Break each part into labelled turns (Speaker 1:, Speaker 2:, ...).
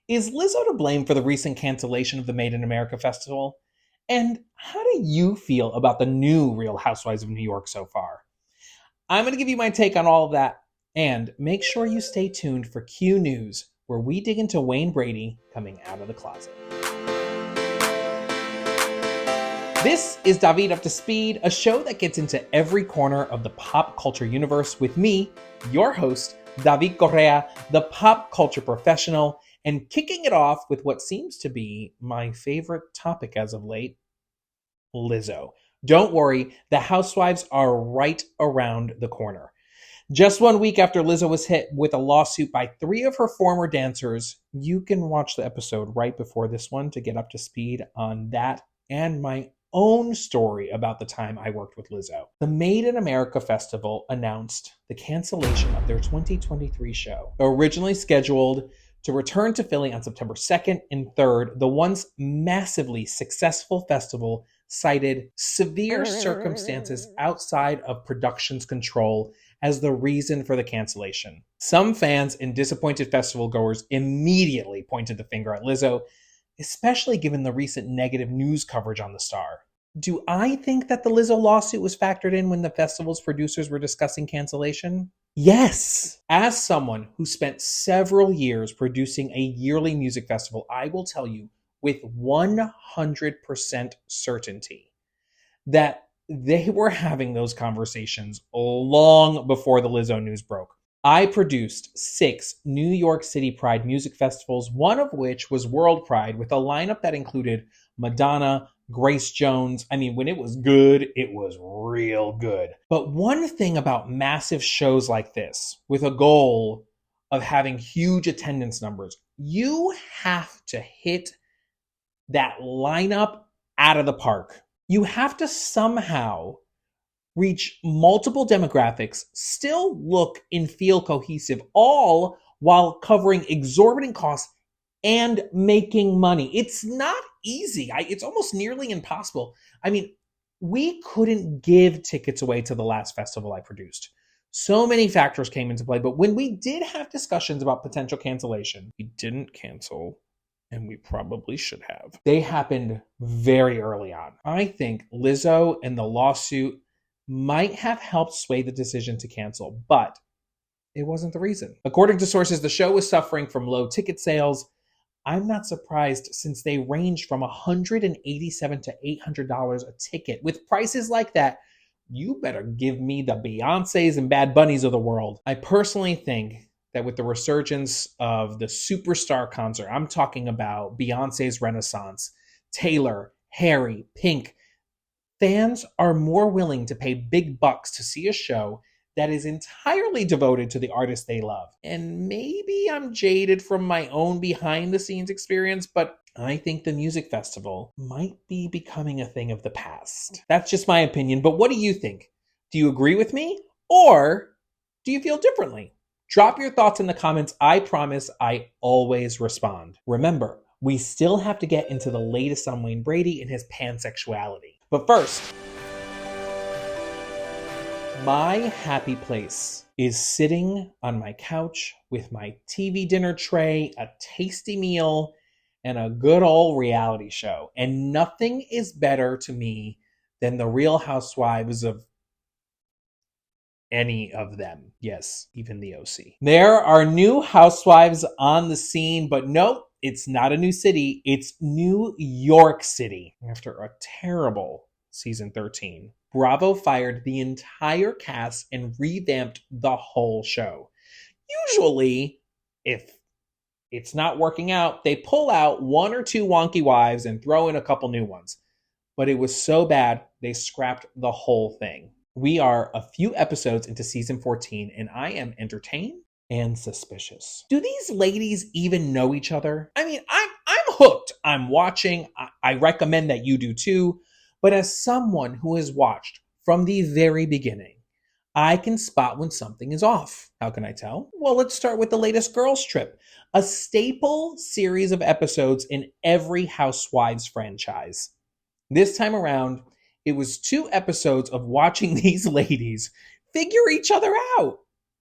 Speaker 1: Is Lizzo to blame for the recent cancellation of the Made in America festival? And how do you feel about the new Real Housewives of New York so far? I'm going to give you my take on all of that. And make sure you stay tuned for Q News, where we dig into Wayne Brady coming out of the closet. This is David Up to Speed, a show that gets into every corner of the pop culture universe with me, your host, David Correa, the pop culture professional, and kicking it off with what seems to be my favorite topic as of late, Lizzo. Don't worry, the housewives are right around the corner. Just 1 week after Lizzo was hit with a lawsuit by 3 of her former dancers, you can watch the episode right before this one to get up to speed on that and my own story about the time I worked with Lizzo. The Made in America Festival announced the cancellation of their 2023 show. Originally scheduled to return to Philly on September 2nd and 3rd, the once massively successful festival cited severe circumstances outside of production's control as the reason for the cancellation. Some fans and disappointed festival goers immediately pointed the finger at Lizzo, especially given the recent negative news coverage on the star. Do I think that the Lizzo lawsuit was factored in when the festival's producers were discussing cancellation? Yes. As someone who spent several years producing a yearly music festival, I will tell you with 100% certainty that they were having those conversations long before the Lizzo news broke. I produced 6 New York City Pride music festivals, one of which was World Pride, with a lineup that included Madonna, Grace Jones. I mean, when it was good, it was real good. But one thing about massive shows like this, with a goal of having huge attendance numbers, you have to hit that lineup out of the park. You have to somehow reach multiple demographics, still look and feel cohesive, all while covering exorbitant costs and making money. It's not easy. It's almost nearly impossible. I mean, we couldn't give tickets away to the last festival I produced. So many factors came into play, but when we did have discussions about potential cancellation, we didn't cancel, and we probably should have. They happened very early on. I think Lizzo and the lawsuit might have helped sway the decision to cancel, but it wasn't the reason. According to sources, the show was suffering from low ticket sales. I'm not surprised, since they ranged from $187 to $800 a ticket. With prices like that, you better give me the Beyoncés and Bad Bunnies of the world. I personally think that with the resurgence of the superstar concert, I'm talking about Beyoncé's Renaissance, Taylor, Harry, Pink, fans are more willing to pay big bucks to see a show that is entirely devoted to the artist they love. And maybe I'm jaded from my own behind-the-scenes experience, but I think the music festival might be becoming a thing of the past. That's just my opinion, but what do you think? Do you agree with me? Or do you feel differently? Drop your thoughts in the comments. I promise I always respond. Remember, we still have to get into the latest on Wayne Brady and his pansexuality. But first, my happy place is sitting on my couch with my TV dinner tray, a tasty meal, and a good old reality show. And nothing is better to me than the Real Housewives of any of them. Yes, even the OC. There are new housewives on the scene, but nope, it's not a new city. It's New York City. After a terrible season 13, Bravo fired the entire cast and revamped the whole show. Usually, if it's not working out, they pull out 1 or 2 wonky wives and throw in a couple new ones. But it was so bad, they scrapped the whole thing. We are a few episodes into season 14, and I am entertained and suspicious. Do these ladies even know each other? I mean, I'm hooked. I'm watching. I recommend that you do too. But as someone who has watched from the very beginning, I can spot when something is off. How can I tell? Well, let's start with the latest Girls Trip, a staple series of episodes in every Housewives franchise. This time around, it was 2 episodes of watching these ladies figure each other out.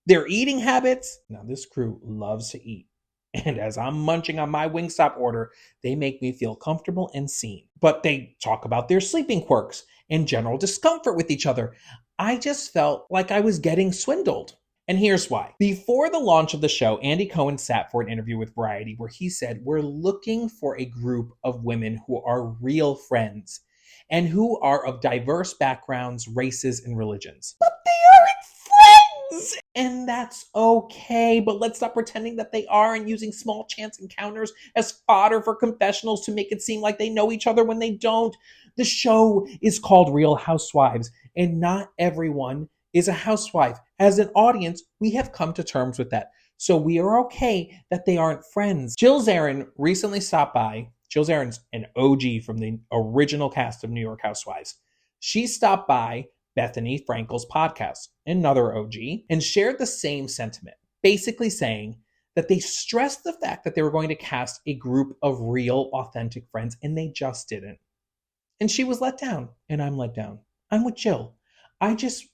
Speaker 1: Their eating habits. Now, this crew loves to eat. And as I'm munching on my Wingstop order, they make me feel comfortable and seen. But they talk about their sleeping quirks and general discomfort with each other. I just felt like I was getting swindled. And here's why. Before the launch of the show, Andy Cohen sat for an interview with Variety where he said, "We're looking for a group of women who are real friends and who are of diverse backgrounds, races, and religions." But they aren't friends! And that's okay, but let's stop pretending that they are and using small chance encounters as fodder for confessionals to make it seem like they know each other when they don't. The show is called Real Housewives, and not everyone is a housewife. As an audience, we have come to terms with that. So we are okay that they aren't friends. Jill Zarin recently stopped by. Jill Zarin's an OG from the original cast of New York Housewives. She stopped by Bethany Frankel's podcast, another OG, and shared the same sentiment, basically saying that they stressed the fact that they were going to cast a group of real, authentic friends, and they just didn't. And she was let down, and I'm let down. I'm with Jill. I just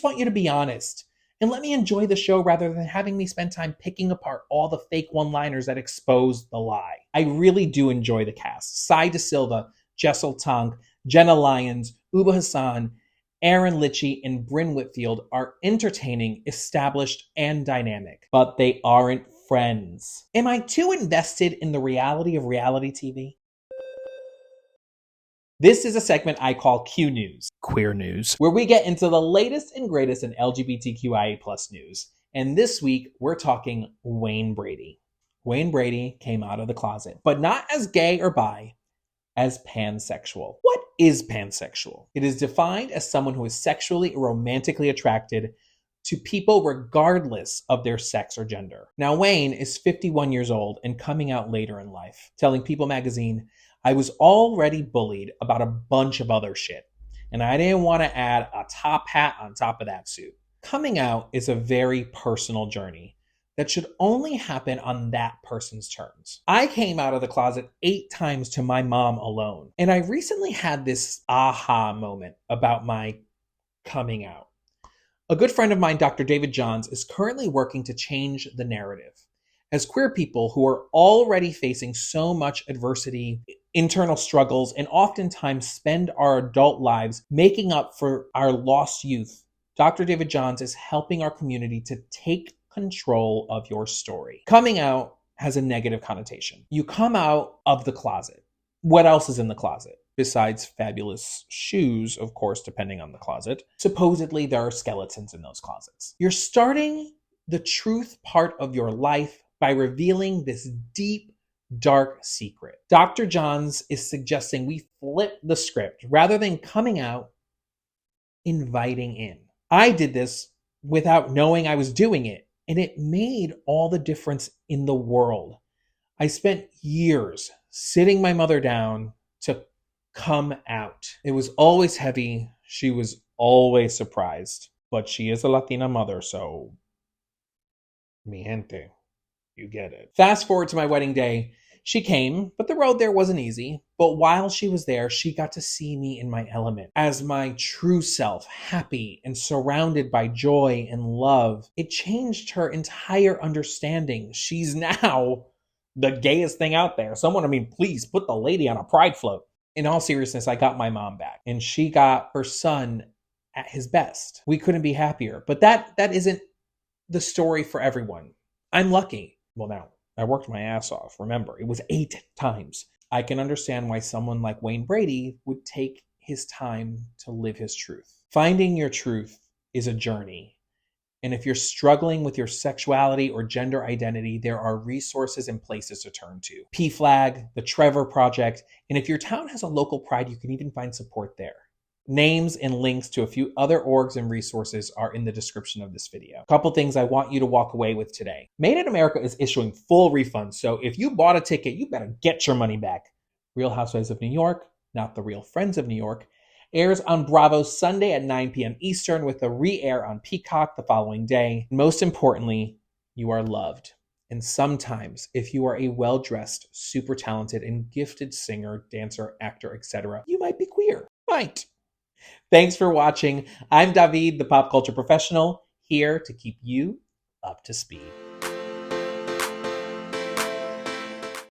Speaker 1: want you to be honest and let me enjoy the show rather than having me spend time picking apart all the fake one-liners that expose the lie. I really do enjoy the cast. Sai De Silva, Jessel Tonk, Jenna Lyons, Uba Hassan, Aaron Litchie, and Bryn Whitfield are entertaining, established, and dynamic, but they aren't friends. Am I too invested in the reality of reality TV? This is a segment I call Q News, Queer News, where we get into the latest and greatest in LGBTQIA+ news. And this week, we're talking Wayne Brady. Wayne Brady came out of the closet, but not as gay or bi, as pansexual. What is pansexual? It is defined as someone who is sexually or romantically attracted to people regardless of their sex or gender. Now, Wayne is 51 years old and coming out later in life, telling People magazine, "I was already bullied about a bunch of other shit, and I didn't want to add a top hat on top of that suit." Coming out is a very personal journey that should only happen on that person's terms. I came out of the closet 8 times to my mom alone, and I recently had this aha moment about my coming out. A good friend of mine, Dr. David Johns, is currently working to change the narrative. As queer people who are already facing so much adversity, internal struggles, and oftentimes spend our adult lives making up for our lost youth, Dr. David Johns is helping our community to take control of your story. Coming out has a negative connotation. You come out of the closet. What else is in the closet? Besides fabulous shoes, of course, depending on the closet. Supposedly, there are skeletons in those closets. You're starting the truth part of your life by revealing this deep, dark secret. Dr. Johns is suggesting we flip the script. Rather than coming out, inviting in. I did this without knowing I was doing it, and it made all the difference in the world. I spent years sitting my mother down to come out. It was always heavy. She was always surprised, but she is a Latina mother, so mi gente. You get it. Fast forward to my wedding day. She came, but the road there wasn't easy. But while she was there, she got to see me in my element as my true self, happy and surrounded by joy and love. It changed her entire understanding. She's now the gayest thing out there. Please put the lady on a pride float. In all seriousness, I got my mom back, and she got her son at his best. We couldn't be happier. But that isn't the story for everyone. I'm lucky. Well, now, I worked my ass off. Remember, it was 8 times. I can understand why someone like Wayne Brady would take his time to live his truth. Finding your truth is a journey. And if you're struggling with your sexuality or gender identity, there are resources and places to turn to. PFLAG, the Trevor Project, and if your town has a local pride, you can even find support there. Names and links to a few other orgs and resources are in the description of this video. A couple things I want you to walk away with today. Made in America is issuing full refunds, so if you bought a ticket, you better get your money back. Real Housewives of New York, not the Real Friends of New York, airs on Bravo Sunday at 9 p.m. Eastern with a re-air on Peacock the following day. Most importantly, you are loved. And sometimes, if you are a well-dressed, super talented, and gifted singer, dancer, actor, etc., you might be queer. Might. Thanks for watching. I'm David, the pop culture professional, here to keep you up to speed.